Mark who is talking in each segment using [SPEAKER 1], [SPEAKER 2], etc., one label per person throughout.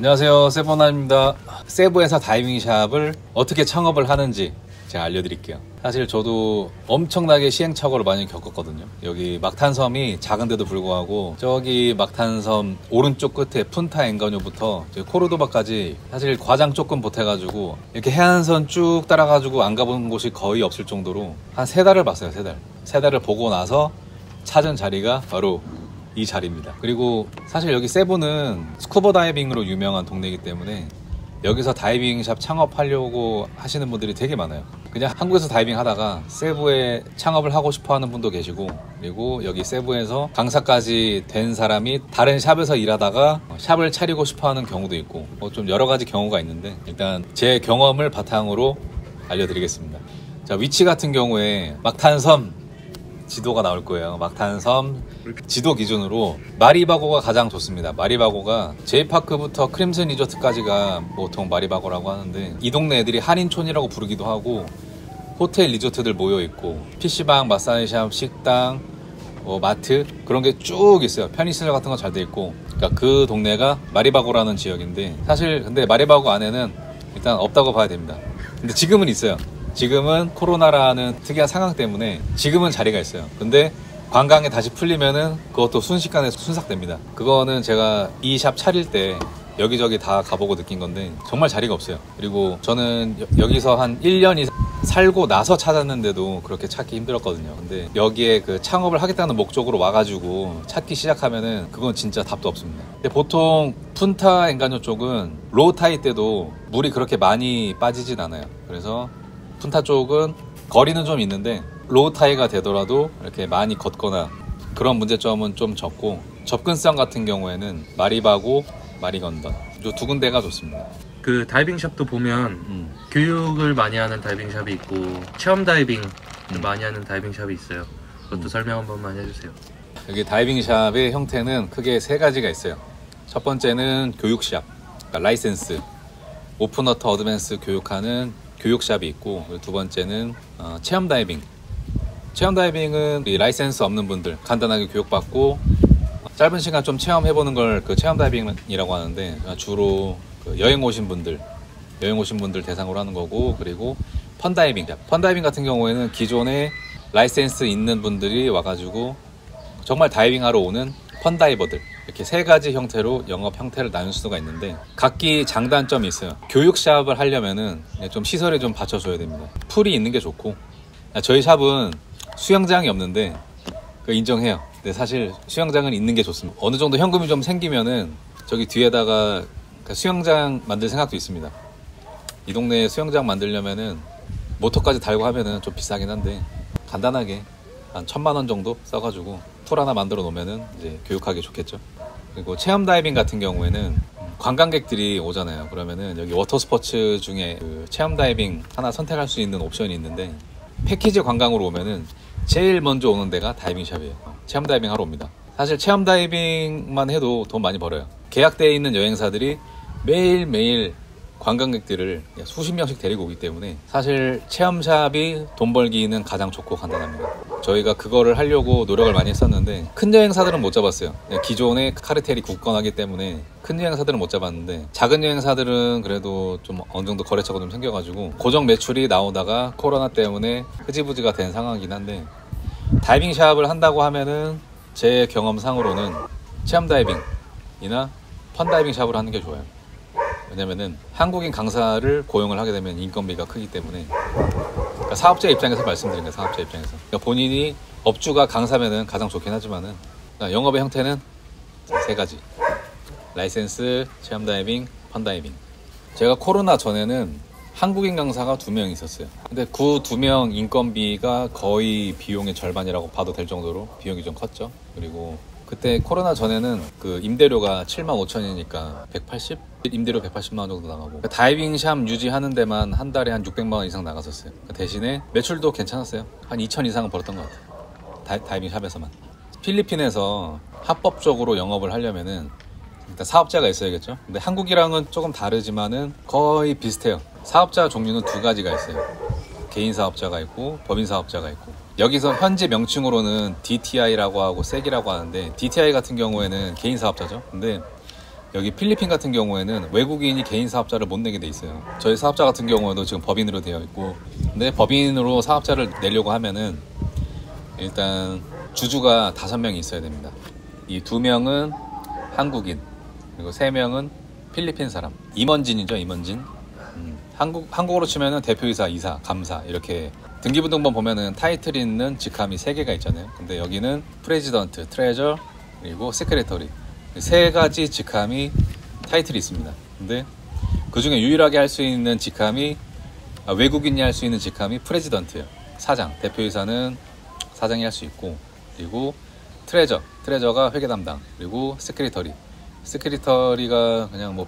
[SPEAKER 1] 안녕하세요, 세보나입니다. 세부에서 다이빙샵을 어떻게 창업을 하는지 제가 알려드릴게요. 사실 저도 엄청나게 시행착오를 많이 겪었거든요. 여기 막탄섬이 작은데도 불구하고 저기 막탄섬 오른쪽 끝에 푼타 엥가뇨부터 코르도바까지 사실 과장 조금 보태가지고 이렇게 해안선 쭉 따라가지고 안 가본 곳이 거의 없을 정도로 한 3달을 봤어요. 3달. 3달을 보고 나서 찾은 자리가 바로 이 자리입니다. 그리고 사실 여기 세부는 스쿠버 다이빙으로 유명한 동네이기 때문에 여기서 다이빙샵 창업하려고 하시는 분들이 되게 많아요. 그냥 한국에서 다이빙 하다가 세부에 창업을 하고 싶어 하는 분도 계시고, 그리고 여기 세부에서 강사까지 된 사람이 다른 샵에서 일하다가 샵을 차리고 싶어 하는 경우도 있고, 좀 여러 가지 경우가 있는데 일단 제 경험을 바탕으로 알려드리겠습니다. 자, 위치 같은 경우에 막탄섬 지도가 나올 거예요. 막탄섬 지도 기준으로 마리바고가 가장 좋습니다. 마리바고가 제이파크부터 크림슨 리조트까지가 보통 마리바고라고 하는데, 이 동네 애들이 한인촌이라고 부르기도 하고 호텔 리조트들 모여있고 PC방, 마사지샵, 식당, 마트 그런 게 쭉 있어요. 편의시설 같은 거 잘 돼 있고, 그러니까 그 동네가 마리바고라는 지역인데, 사실 근데 마리바고 안에는 일단 없다고 봐야 됩니다. 근데 지금은 있어요. 지금은 코로나라는 특이한 상황 때문에 지금은 자리가 있어요. 근데 관광에 다시 풀리면은 그것도 순식간에 순삭됩니다. 그거는 제가 이 샵 차릴 때 여기저기 다 가보고 느낀 건데 정말 자리가 없어요. 그리고 저는 여기서 한 1년 이상 살고 나서 찾았는데도 그렇게 찾기 힘들었거든요. 근데 여기에 그 창업을 하겠다는 목적으로 와가지고 찾기 시작하면은 그건 진짜 답도 없습니다. 근데 보통 푼타 엥가뇨 쪽은 로우 타이 때도 물이 그렇게 많이 빠지진 않아요. 그래서 푼타 쪽은 거리는 좀 있는데 로우 타이가 되더라도 이렇게 많이 걷거나 그런 문제점은 좀 적고, 접근성 같은 경우에는 마리바고, 마리건던 이 두 군데가 좋습니다.
[SPEAKER 2] 그 다이빙샵도 보면 교육을 많이 하는 다이빙샵이 있고 체험 다이빙 많이 하는 다이빙샵이 있어요. 그것도 설명 한 번만 해주세요.
[SPEAKER 1] 여기 다이빙샵의 형태는 크게 3가지가 있어요. 첫 번째는 교육샵, 그러니까 라이센스, 오픈워터 어드밴스 교육하는 교육샵이 있고, 두 번째는 체험 다이빙. 체험 다이빙은 라이센스 없는 분들 간단하게 교육받고 짧은 시간 좀 체험해보는 걸 그 체험 다이빙이라고 하는데, 주로 여행 오신 분들 대상으로 하는 거고, 그리고 펀다이빙 같은 경우에는 기존에 라이센스 있는 분들이 와가지고 정말 다이빙하러 오는 펀다이버들, 이렇게 3가지 형태로 영업 형태를 나눌 수가 있는데, 각기 장단점이 있어요. 교육샵을 하려면은 좀 시설에 좀 받쳐줘야 됩니다. 풀이 있는 게 좋고, 저희 샵은 수영장이 없는데 인정해요. 근데 사실 수영장은 있는 게 좋습니다. 어느 정도 현금이 좀 생기면은 저기 뒤에다가 수영장 만들 생각도 있습니다. 이 동네에 수영장 만들려면은 모터까지 달고 하면은 좀 비싸긴 한데, 간단하게 한 1000만 원 정도 써가지고 풀 하나 만들어 놓으면은 이제 교육하기 좋겠죠. 그리고 체험 다이빙 같은 경우에는 관광객들이 오잖아요. 그러면은 여기 워터 스포츠 중에 그 체험 다이빙 하나 선택할 수 있는 옵션이 있는데, 패키지 관광으로 오면은 제일 먼저 오는 데가 다이빙샵이에요. 체험 다이빙 하러 옵니다. 사실 체험 다이빙만 해도 돈 많이 벌어요. 계약되어 있는 여행사들이 매일매일 관광객들을 수십 명씩 데리고 오기 때문에 사실 체험샵이 돈 벌기는 가장 좋고 간단합니다. 저희가 그거를 하려고 노력을 많이 했었는데 큰 여행사들은 못 잡았어요. 기존의 카르텔이 굳건하기 때문에 큰 여행사들은 못 잡았는데, 작은 여행사들은 그래도 좀 어느 정도 거래처가 좀 생겨가지고 고정 매출이 나오다가 코로나 때문에 흐지부지가 된 상황이긴 한데, 다이빙샵을 한다고 하면은 제 경험상으로는 체험 다이빙이나 펀다이빙 샵을 하는 게 좋아요. 왜냐면은 한국인 강사를 고용을 하게 되면 인건비가 크기 때문에, 그러니까 사업자 입장에서 말씀드린 거예요. 사업자 입장에서. 그러니까 본인이 업주가 강사면은 가장 좋긴 하지만은, 그러니까 영업의 형태는 3가지: 라이센스, 체험 다이빙, 펀다이빙. 제가 코로나 전에는 한국인 강사가 2명 있었어요. 근데 그 2명 인건비가 거의 비용의 절반이라고 봐도 될 정도로 비용이 좀 컸죠. 그리고 그때 코로나 전에는 그 임대료가 75,000이니까 180? 임대료 180만 원 정도 나가고, 그러니까 다이빙샵 유지하는 데만 한 달에 한 600만 원 이상 나갔었어요. 그러니까 대신에 매출도 괜찮았어요. 한 2,000 이상은 벌었던 것 같아요. 다이빙샵에서만. 필리핀에서 합법적으로 영업을 하려면은 일단 사업자가 있어야겠죠. 근데 한국이랑은 조금 다르지만은 거의 비슷해요. 사업자 종류는 2가지가 있어요. 개인 사업자가 있고 법인 사업자가 있고, 여기서 현재 명칭으로는 DTI라고 하고 섹이라고 하는데, DTI 같은 경우에는 개인 사업자죠. 근데 여기 필리핀 같은 경우에는 외국인이 개인 사업자를 못 내게 돼 있어요. 저희 사업자 같은 경우에도 지금 법인으로 되어 있고, 근데 법인으로 사업자를 내려고 하면은 일단 주주가 5명이 있어야 됩니다. 이 2명은 한국인, 그리고 3명은 필리핀 사람. 임원진이죠, 임원진. 한국어로 치면은 대표이사, 이사, 감사 이렇게 등기부등본 보면은 타이틀 있는 직함이 3개가 있잖아요. 근데 여기는 프레지던트, 트레저, 그리고 세크레터리 3가지 직함이 타이틀이 있습니다. 근데 그 중에 유일하게 할 수 있는 직함이 외국인이 할 수 있는 직함이 프레지던트예요. 사장, 대표이사는 사장이 할 수 있고, 그리고 트레저가 회계 담당, 그리고 세크리터리가 그냥 뭐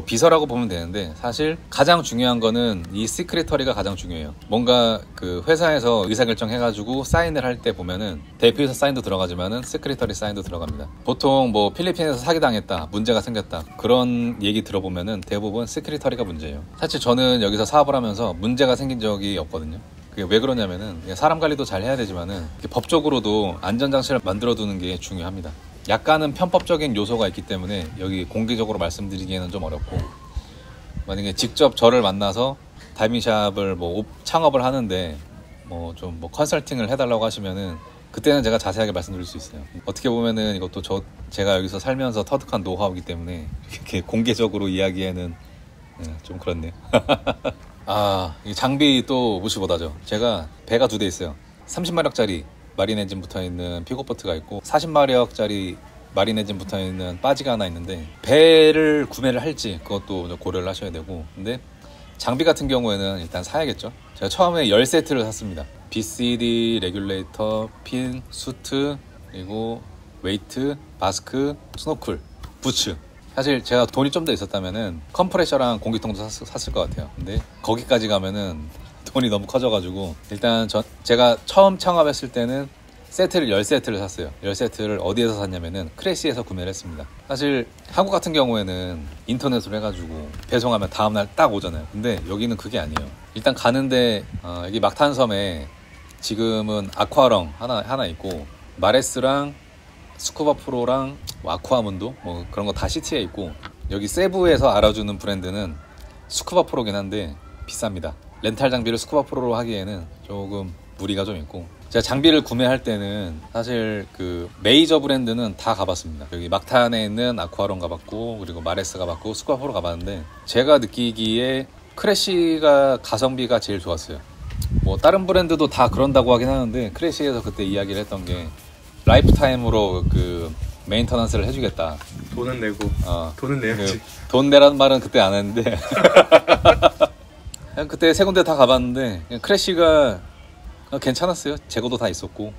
[SPEAKER 1] 비서라고 보면 되는데, 사실 가장 중요한 거는 이 시크리터리가 가장 중요해요. 뭔가 그 회사에서 의사결정 해가지고 사인을 할 때 보면은 대표이사 사인도 들어가지만은 시크리터리 사인도 들어갑니다. 보통 뭐 필리핀에서 사기당했다, 문제가 생겼다, 그런 얘기 들어보면은 대부분 시크리터리가 문제예요. 사실 저는 여기서 사업을 하면서 문제가 생긴 적이 없거든요. 그게 왜 그러냐면은 사람 관리도 잘 해야 되지만은 법적으로도 안전장치를 만들어 두는 게 중요합니다. 약간은 편법적인 요소가 있기 때문에 여기 공개적으로 말씀드리기에는 좀 어렵고, 만약에 직접 저를 만나서 다이빙샵을 뭐 창업을 하는데 뭐 좀 뭐 컨설팅을 해달라고 하시면은 그때는 제가 자세하게 말씀드릴 수 있어요. 어떻게 보면은 이것도 제가 여기서 살면서 터득한 노하우이기 때문에 이렇게 공개적으로 이야기에는 좀 그렇네요. 이 장비 또 무시보다죠. 제가 배가 2대 있어요. 30마력짜리 마린 엔진 붙어있는 픽업보트가 있고, 40마력짜리 마린 엔진 붙어있는 빠지가 하나 있는데, 배를 구매를 할지 그것도 고려를 하셔야 되고, 근데 장비 같은 경우에는 일단 사야겠죠. 제가 처음에 10세트를 샀습니다. BCD, 레귤레이터, 핀, 수트, 그리고 웨이트, 마스크, 스노클, 부츠. 사실 제가 돈이 좀 더 있었다면은 컴프레셔랑 공기통도 샀을 것 같아요. 근데 거기까지 가면은 돈이 너무 커져가지고, 일단 제가 처음 창업했을 때는 세트를 10세트를 샀어요. 10세트를 어디에서 샀냐면은 크래시에서 구매를 했습니다. 사실 한국 같은 경우에는 인터넷으로 해가지고 배송하면 다음날 딱 오잖아요. 근데 여기는 그게 아니에요. 일단 가는데 여기 막탄섬에 지금은 아쿠아렁 하나 있고, 마레스랑 스쿠바 프로랑 아쿠아문도 뭐 그런 거 다 시티에 있고, 여기 세부에서 알아주는 브랜드는 스쿠바 프로긴 한데 비쌉니다. 렌탈 장비를 스쿠바 프로로 하기에는 조금 무리가 좀 있고, 제가 장비를 구매할 때는 사실 그 메이저 브랜드는 다 가봤습니다. 여기 막탄에 있는 아쿠아론 가봤고, 그리고 마레스 가봤고, 스쿠바 프로 가봤는데, 제가 느끼기에 크래시가 가성비가 제일 좋았어요. 뭐 다른 브랜드도 다 그런다고 하긴 하는데, 크래시에서 그때 이야기를 했던 게 라이프타임으로 그 메인터넌스를 해주겠다.
[SPEAKER 2] 돈은 내고 돈은 내야지.
[SPEAKER 1] 돈 내라는 말은 그때 안 했는데 그때 3군데 다 가봤는데 크래시가 괜찮았어요. 재고도 다 있었고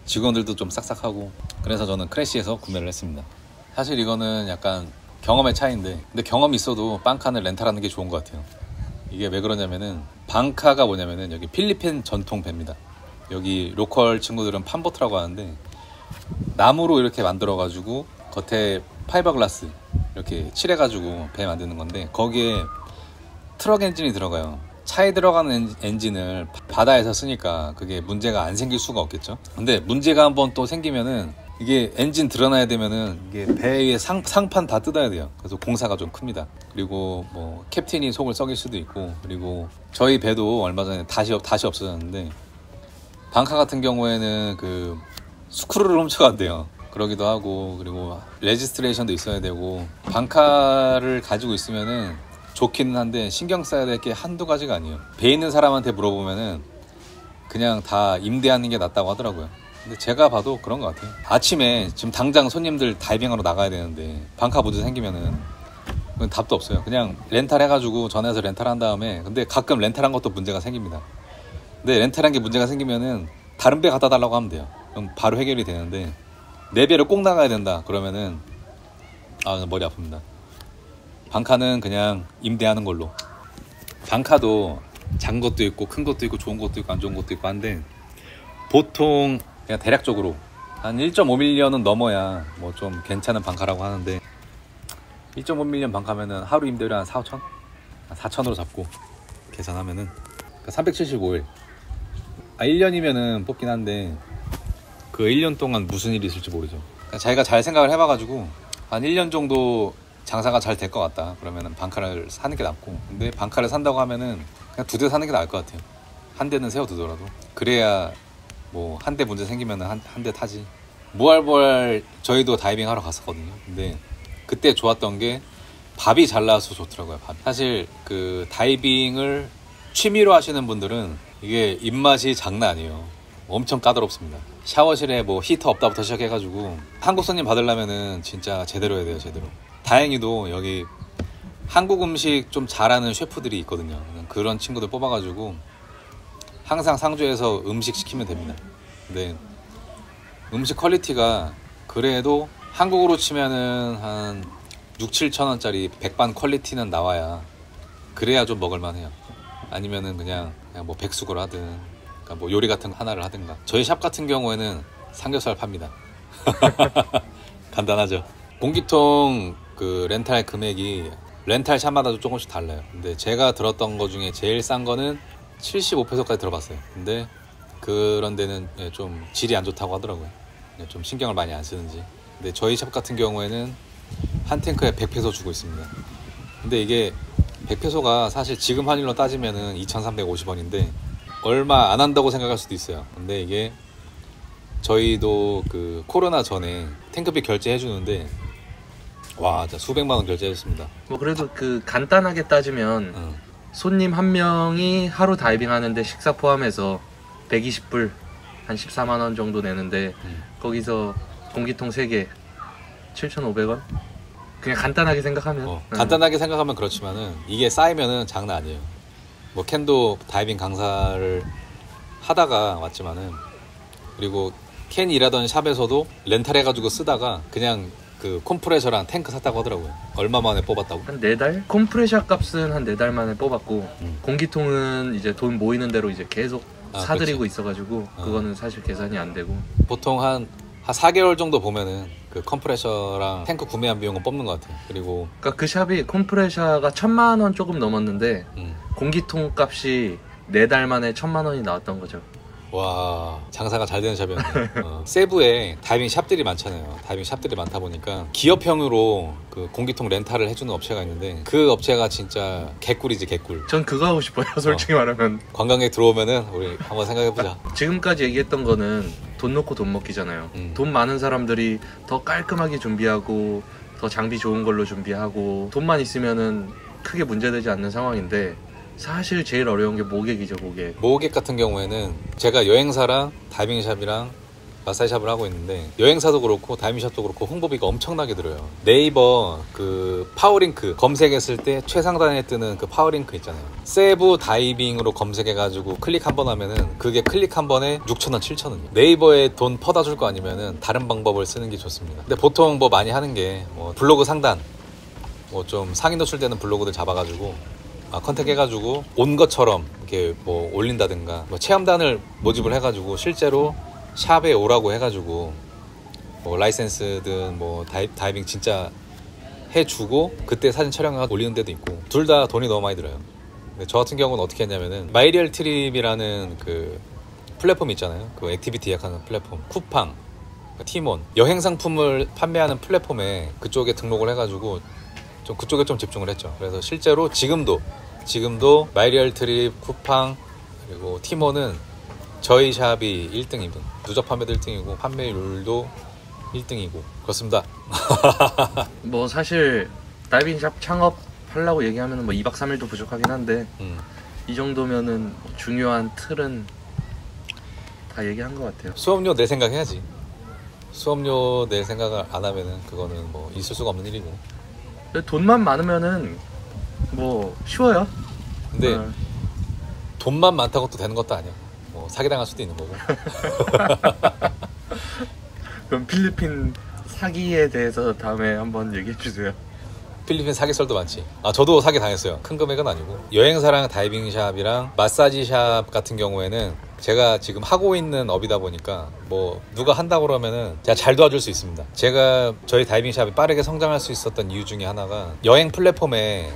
[SPEAKER 1] 직원들도 좀 싹싹하고, 그래서 저는 크래시에서 구매를 했습니다. 사실 이거는 약간 경험의 차이인데, 근데 경험이 있어도 빵카는 렌탈하는 게 좋은 것 같아요. 이게 왜 그러냐면은, 방카가 뭐냐면은 여기 필리핀 전통 배입니다. 여기 로컬 친구들은 판보트라고 하는데, 나무로 이렇게 만들어 가지고 겉에 파이버글라스 이렇게 칠해가지고 배 만드는 건데, 거기에 트럭 엔진이 들어가요. 차에 들어가는 엔진을 바다에서 쓰니까 그게 문제가 안 생길 수가 없겠죠. 근데 문제가 한번 또 생기면은, 이게 엔진 드러나야 되면은 이게 배의 상판 다 뜯어야 돼요. 그래서 공사가 좀 큽니다. 그리고 뭐 캡틴이 속을 썩일 수도 있고, 그리고 저희 배도 얼마 전에 다시 없어졌는데, 방카 같은 경우에는 그 스크루를 훔쳐간대요. 그러기도 하고, 그리고 레지스트레이션도 있어야 되고, 방카를 가지고 있으면은 좋기는 한데 신경 써야 될 게 한두 가지가 아니에요. 배 있는 사람한테 물어보면은 그냥 다 임대하는 게 낫다고 하더라고요. 근데 제가 봐도 그런 것 같아요. 아침에 지금 당장 손님들 다이빙하러 나가야 되는데 방카 문제 생기면은 그건 답도 없어요. 그냥 렌탈 해가지고 전화해서 렌탈한 다음에, 근데 가끔 렌탈한 것도 문제가 생깁니다. 근데 렌탈한 게 문제가 생기면은 다른 배 갖다 달라고 하면 돼요. 그럼 바로 해결이 되는데, 내 배를 꼭 나가야 된다 그러면은 머리 아픕니다. 방카는 그냥 임대하는 걸로. 방카도 작은 것도 있고 큰 것도 있고 좋은 것도 있고 안 좋은 것도 있고 한데, 보통 그냥 대략적으로 한 1.5밀리언은 넘어야 뭐 좀 괜찮은 방카라고 하는데, 1.5밀리언 방카면은 하루 임대료 한 4,5천? 4,000으로 잡고 계산하면은 375일 1년이면은 뽑긴 한데, 그 1년 동안 무슨 일이 있을지 모르죠. 자기가 잘 생각을 해봐가지고 한 1년 정도 장사가 잘 될 것 같다 그러면은 방카를 사는 게 낫고, 근데 방카를 산다고 하면은 그냥 2대 사는 게 나을 것 같아요. 한 대는 세워두더라도. 그래야 뭐 한 대 문제 생기면은 한 대 타지. 무알보알 저희도 다이빙 하러 갔었거든요. 근데 그때 좋았던 게 밥이 잘 나와서 좋더라고요. 밥이. 사실 그 다이빙을 취미로 하시는 분들은 이게 입맛이 장난 아니에요. 엄청 까다롭습니다. 샤워실에 뭐 히터 없다부터 시작해가지고 한국 손님 받으려면은 진짜 제대로 해야 돼요. 제대로. 다행히도 여기 한국 음식 좀 잘하는 셰프들이 있거든요. 그런 친구들 뽑아가지고 항상 상주에서 음식 시키면 됩니다. 근데 음식 퀄리티가 그래도 한국으로 치면은 한 6, 7천 원짜리 백반 퀄리티는 나와야 그래야 좀 먹을만 해요. 아니면은 그냥 뭐 백숙을 하든, 그러니까 뭐 요리 같은 거 하나를 하든가. 저희 샵 같은 경우에는 삼겹살 팝니다. 간단하죠. 공기통 그 렌탈 금액이 렌탈 샵마다도 조금씩 달라요. 근데 제가 들었던 거 중에 제일 싼 거는 75페소까지 들어봤어요. 근데 그런 데는 좀 질이 안 좋다고 하더라고요. 좀 신경을 많이 안 쓰는지. 근데 저희 샵 같은 경우에는 한 탱크에 100페소 주고 있습니다. 근데 이게 100페소가 사실 지금 환율로 따지면은 2,350원인데 얼마 안 한다고 생각할 수도 있어요. 근데 이게 저희도 그 코로나 전에 탱크비 결제해 주는데 와, 진짜 수백만 원 결제했습니다.
[SPEAKER 2] 뭐 그래도 그 간단하게 따지면 손님 한 명이 하루 다이빙 하는데 식사 포함해서 120불 한 14만 원 정도 내는데 거기서 공기통 3개 7,500원? 그냥 간단하게 생각하면
[SPEAKER 1] 간단하게 생각하면 그렇지만은 이게 쌓이면은 장난 아니에요. 뭐 캔도 다이빙 강사를 하다가 왔지만은, 그리고 캔 일하던 샵에서도 렌탈 해가지고 쓰다가 그냥 그 컴프레셔랑 탱크 샀다고 하더라고요. 얼마 만에 뽑았다고?
[SPEAKER 2] 한 4달? 컴프레셔 값은 한 4달 만에 뽑았고 공기통은 이제 돈 모이는 대로 이제 계속 사들이고
[SPEAKER 1] 그렇지.
[SPEAKER 2] 있어가지고 그거는 사실 계산이 안 되고.
[SPEAKER 1] 보통 한 4개월 정도 보면은 그 컴프레셔랑 탱크 구매한 비용은 뽑는 것 같아요. 그리고
[SPEAKER 2] 그러니까 그 샵이 컴프레셔가 1,000만 원 조금 넘었는데 공기통 값이 4달 만에 1,000만 원이 나왔던 거죠.
[SPEAKER 1] 와, 장사가 잘 되는 샵이었네요. 세부에 다이빙 샵들이 많잖아요. 다이빙 샵들이 많다 보니까 기업형으로 그 공기통 렌탈을 해주는 업체가 있는데 그 업체가 진짜 개꿀이지, 개꿀.
[SPEAKER 2] 전 그거 하고 싶어요. 솔직히 말하면.
[SPEAKER 1] 관광객 들어오면은 우리 한번 생각해보자.
[SPEAKER 2] 지금까지 얘기했던 거는 돈 놓고 돈 먹기잖아요. 돈 많은 사람들이 더 깔끔하게 준비하고 더 장비 좋은 걸로 준비하고 돈만 있으면은 크게 문제되지 않는 상황인데 사실 제일 어려운 게 모객이죠.
[SPEAKER 1] 모객 같은 경우에는 제가 여행사랑 다이빙샵이랑 마사지샵을 하고 있는데 여행사도 그렇고 다이빙샵도 그렇고 홍보비가 엄청나게 들어요. 네이버 그 파워링크 검색했을 때 최상단에 뜨는 그 파워링크 있잖아요. 세부 다이빙으로 검색해가지고 클릭 한 번 하면은 그게 클릭 한 번에 6,000원, 7,000원. 네이버에 돈 퍼다 줄 거 아니면은 다른 방법을 쓰는 게 좋습니다. 근데 보통 뭐 많이 하는 게 뭐 블로그 상단, 뭐 좀 상위 노출되는 블로그들 잡아가지고 컨택 해가지고 온 것처럼 이렇게 뭐 올린다든가, 뭐 체험단을 모집을 해가지고 실제로 샵에 오라고 해가지고 뭐 라이센스든 뭐 다이빙 진짜 해주고 그때 사진 촬영해서 올리는 데도 있고, 둘 다 돈이 너무 많이 들어요. 근데 저 같은 경우는 어떻게 했냐면은 마이리얼 트립이라는 그 플랫폼 있잖아요. 그 액티비티 예약하는 플랫폼, 쿠팡, 티몬, 여행 상품을 판매하는 플랫폼에 그쪽에 등록을 해가지고 좀 그쪽에 좀 집중을 했죠. 그래서 실제로 지금도 마이리얼 트립, 쿠팡 그리고 티몬은 저희 샵이 1등이고 누적 판매도 1등이고 판매율도 1등이고 그렇습니다.
[SPEAKER 2] 뭐 사실 다이빙샵 창업하려고 얘기하면 뭐 2박 3일도 부족하긴 한데 이 정도면은 중요한 틀은 다 얘기한 것 같아요.
[SPEAKER 1] 수업료 내 생각 해야지. 수업료 낼 생각을 안 하면은 그거는 뭐 있을 수가 없는 일이고.
[SPEAKER 2] 돈만 많으면은 뭐 쉬워요.
[SPEAKER 1] 근데 돈만 많다고 또 되는 것도 아니야. 뭐 사기당할 수도 있는 거고.
[SPEAKER 2] 그럼 필리핀 사기에 대해서 다음에 한번 얘기해 주세요.
[SPEAKER 1] 필리핀 사기설도 많지. 저도 사기 당했어요. 큰 금액은 아니고. 여행사랑 다이빙샵이랑 마사지샵 같은 경우에는 제가 지금 하고 있는 업이다 보니까 뭐 누가 한다고 그러면은 제가 잘 도와줄 수 있습니다. 제가 저희 다이빙샵이 빠르게 성장할 수 있었던 이유 중에 하나가 여행 플랫폼에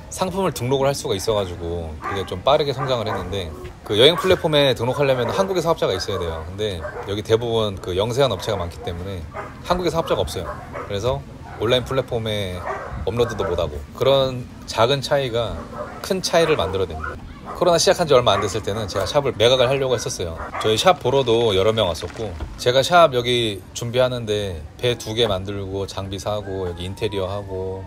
[SPEAKER 1] 상품을 등록을 할 수가 있어가지고 그게 좀 빠르게 성장을 했는데, 그 여행 플랫폼에 등록하려면 한국에 사업자가 있어야 돼요. 근데 여기 대부분 그 영세한 업체가 많기 때문에 한국에 사업자가 없어요. 그래서 온라인 플랫폼에 업로드도 못하고 그런 작은 차이가 큰 차이를 만들어냅니다. 코로나 시작한 지 얼마 안 됐을 때는 제가 샵을 매각을 하려고 했었어요. 저희 샵 보러도 여러 명 왔었고 제가 샵 여기 준비하는데 배 2개 만들고 장비 사고 여기 인테리어 하고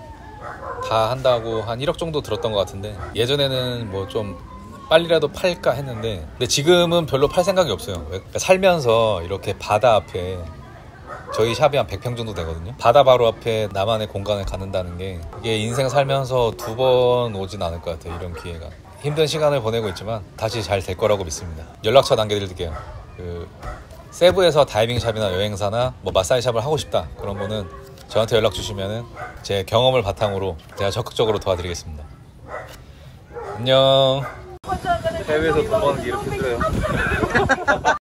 [SPEAKER 1] 다 한다고 한 1억 정도 들었던 것 같은데 예전에는 뭐 좀 빨리라도 팔까 했는데 근데 지금은 별로 팔 생각이 없어요. 그러니까 살면서 이렇게 바다 앞에 저희 샵이 한 100평 정도 되거든요. 바다 바로 앞에 나만의 공간을 갖는다는 게 이게 인생 살면서 2번 오진 않을 것 같아요. 이런 기회가. 힘든 시간을 보내고 있지만 다시 잘 될 거라고 믿습니다. 연락처 남겨드릴게요. 세부에서 다이빙 샵이나 여행사나 뭐 마사지 샵을 하고 싶다 그런 분은 저한테 연락 주시면은 제 경험을 바탕으로 제가 적극적으로 도와드리겠습니다. 안녕. 해외에서 돈 버는 게 이렇게 힘들어요.